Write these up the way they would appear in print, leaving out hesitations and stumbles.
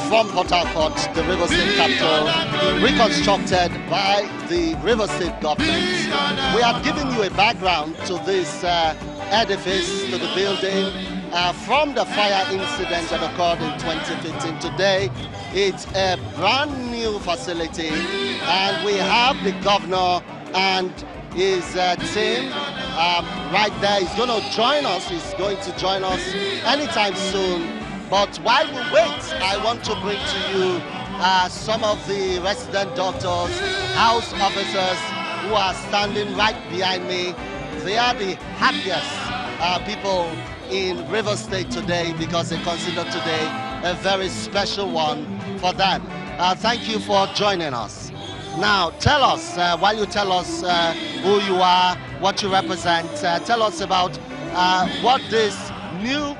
From Port Harcourt, the River State capital, reconstructed by the River State government. We have given you a background to this edifice, to the building, from the fire incident that occurred in 2015. Today, it's a brand new facility, and we have the governor and his team right there. He's going to join us. He's going to join us anytime soon. But while we wait, I want to bring to you some of the resident doctors, house officers who are standing right behind me. They are the happiest people in River State today because they consider today a very special one for them. Thank you for joining us. Now, tell us, while you tell us who you are, what you represent, tell us about what this new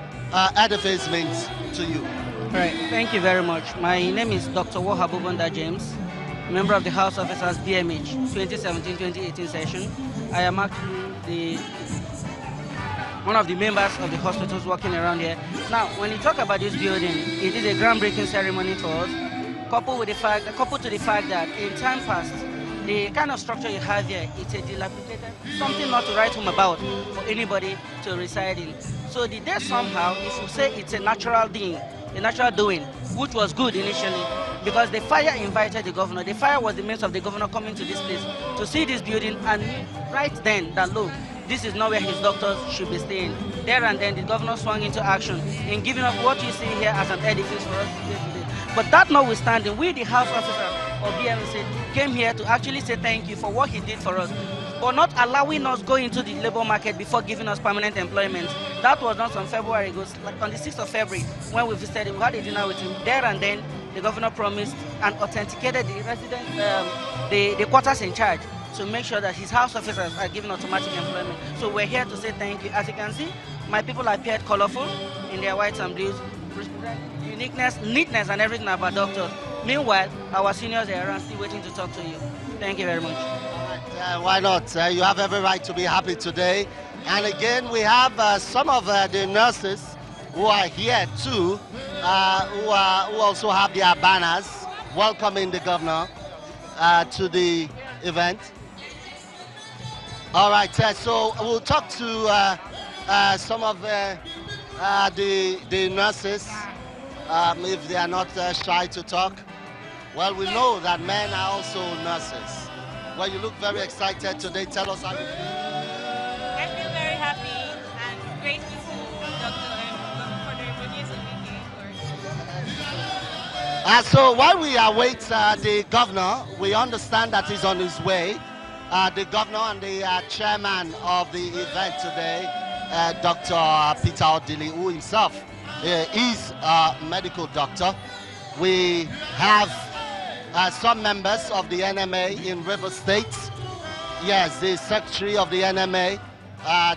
edifice means to you. All right, thank you very much. My name is Dr. Wahabubunda James, member of the House Officers BMH 2017-2018 session. I am actually one of the members of the hospitals working around here. Now, when you talk about this building, it is a groundbreaking ceremony for us, coupled to the fact that in time past, the kind of structure you have here, it's a dilapidated, something not to write home about for anybody to reside in. So the day somehow, if you say it's a natural thing, a natural doing, which was good initially, because the fire invited the governor. The fire was the means of the governor coming to this place to see this building and right then that, look, this is not where his doctors should be staying. There and then the governor swung into action in giving up what you see here as an edifice for us today. But that notwithstanding, we, the House Officers of BMC, came here to actually say thank you for what he did for us, for not allowing us go into the labor market before giving us permanent employment. That was done some February ago, like on the 6th of February, when we visited him. We had a dinner with him. There and then, the governor promised and authenticated the resident, the quarters in charge to make sure that his house officers are given automatic employment. So we're here to say thank you. As you can see, my people appeared colorful in their whites and blues, uniqueness, neatness, and everything about doctors. Meanwhile, our seniors are around still waiting to talk to you. Thank you very much. Why not? You have every right to be happy today. And again, we have some of the nurses who are here too, who also have their banners welcoming the governor to the event. All right, so we'll talk to some of the nurses if they are not shy to talk. Well, we know that men are also nurses. Well, you look very excited today. Tell us how you feel. I feel very happy and grateful to Dr. for the recognition we came for. So while we await the governor, we understand that he's on his way. The governor and the chairman of the event today, Dr. Pt.6, who himself is a medical doctor. We have some members of the NMA in River State. Yes, the secretary of the NMA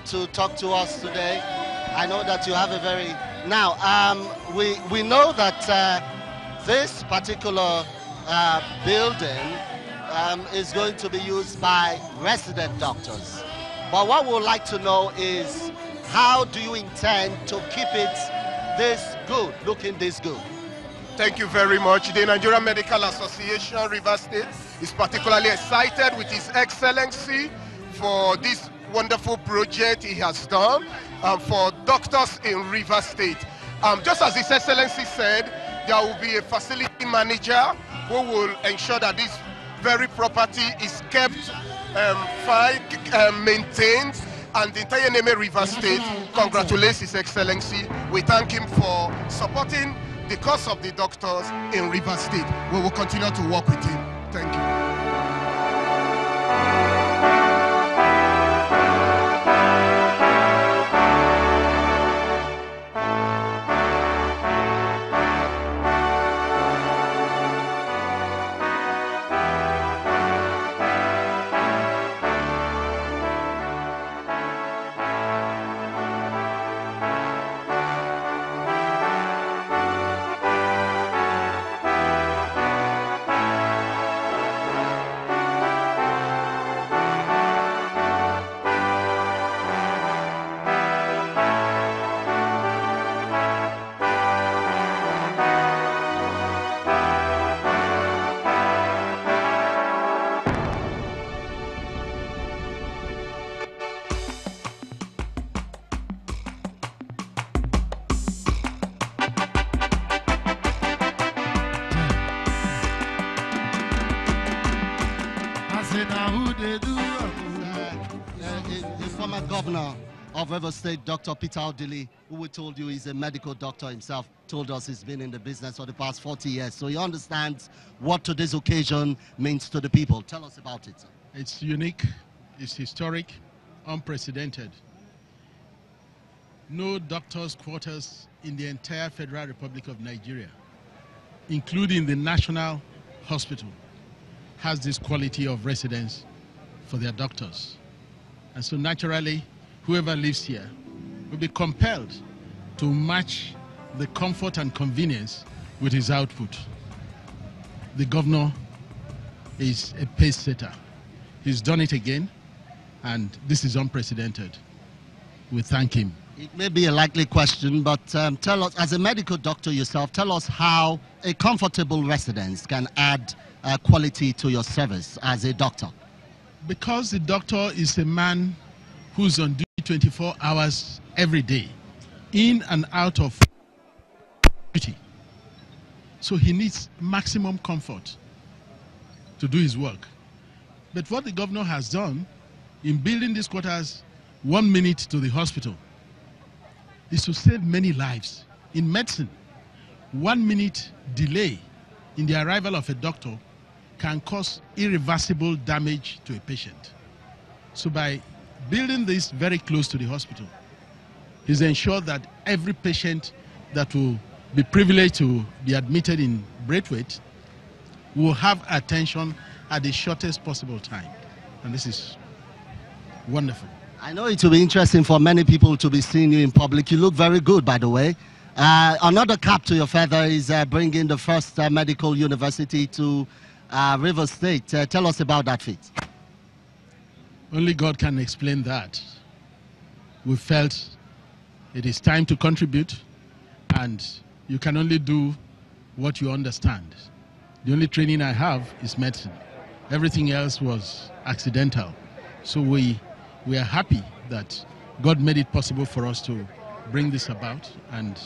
to talk to us today. I know that you have a very... Now, we know that this particular building is going to be used by resident doctors. But what we would like to know is, how do you intend to keep it this good, looking this good? Thank you very much. The Nigerian Medical Association, River State, is particularly excited with His Excellency for this wonderful project he has done for doctors in River State. Just as His Excellency said, there will be a facility manager who will ensure that this very property is kept fine, maintained, and the entire Neme River State congratulates His Excellency. We thank him for supporting the cause of the doctors in River State. We will continue to work with him. Thank you. of River State, Dr. Pt.6, who we told you is a medical doctor himself, told us he's been in the business for the past 40 years. So he understands what today's occasion means to the people. Tell us about it, sir. It's unique, it's historic, unprecedented. No doctor's quarters in the entire Federal Republic of Nigeria, including the National Hospital, has this quality of residence for their doctors. And so naturally, whoever lives here will be compelled to match the comfort and convenience with his output. The governor is a pace setter. He's done it again, and this is unprecedented. We thank him. It may be a likely question, but tell us, as a medical doctor yourself, tell us how a comfortable residence can add quality to your service as a doctor. Because the doctor is a man who's on duty 24 hours every day, in and out of duty. So he needs maximum comfort to do his work. But what the governor has done in building these quarters 1 minute to the hospital is to save many lives. In medicine, 1 minute delay in the arrival of a doctor can cause irreversible damage to a patient. So by building this very close to the hospital, he's ensured that every patient that will be privileged to be admitted in Braithwaite will have attention at the shortest possible time. And this is wonderful. I know it will be interesting for many people to be seeing you in public. You look very good, by the way. Another cap to your feather is bringing the first medical university to River State. Tell us about that feat. Only God can explain that. We felt it is time to contribute, and you can only do what you understand. The only training I have is medicine. Everything else was accidental. So we are happy that God made it possible for us to bring this about, and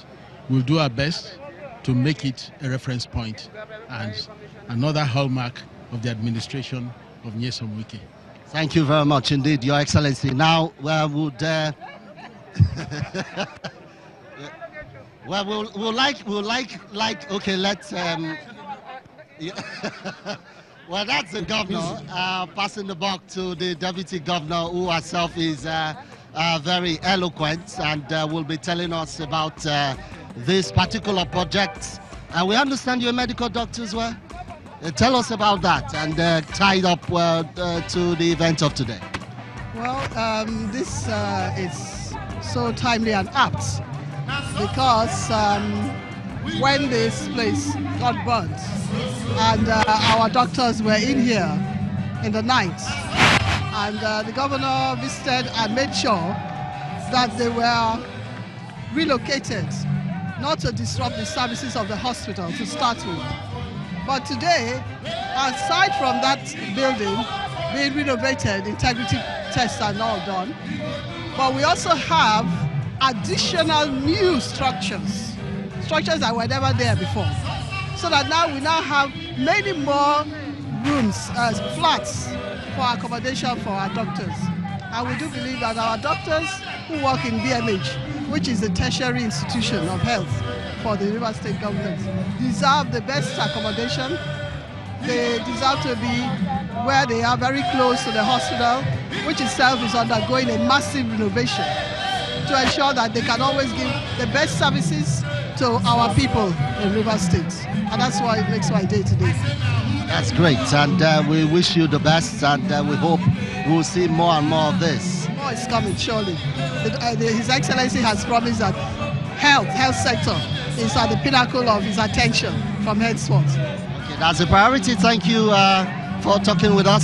we'll do our best to make it a reference point and another hallmark of the administration of Nyesom Wike. Thank you very much indeed, Your Excellency. Now, we'll like, okay, let's, well, that's the governor, passing the buck to the deputy governor, who herself is very eloquent and will be telling us about this particular project. And we understand you're a medical doctor as well. Tell us about that and tie it up to the event of today. Well, this is so timely and apt because when this place got burnt and our doctors were in here in the night, and the governor visited and made sure that they were relocated, not to disrupt the services of the hospital to start with. But today, aside from that building being renovated, integrity tests are now done, but we also have additional new structures that were never there before. So that now we now have many more rooms, flats for accommodation for our doctors. And we do believe that our doctors who work in BMH, which is the tertiary institution of health for the River State government, deserve the best accommodation. They deserve to be where they are, very close to the hospital, which itself is undergoing a massive renovation to ensure that they can always give the best services to our people in River State. And that's why it makes my day today. That's great, and we wish you the best, and we hope we'll see more and more of this. More is coming, surely. His Excellency has promised that health sector is at the pinnacle of his attention from henceforth. Okay, that's a priority. Thank you for talking with us.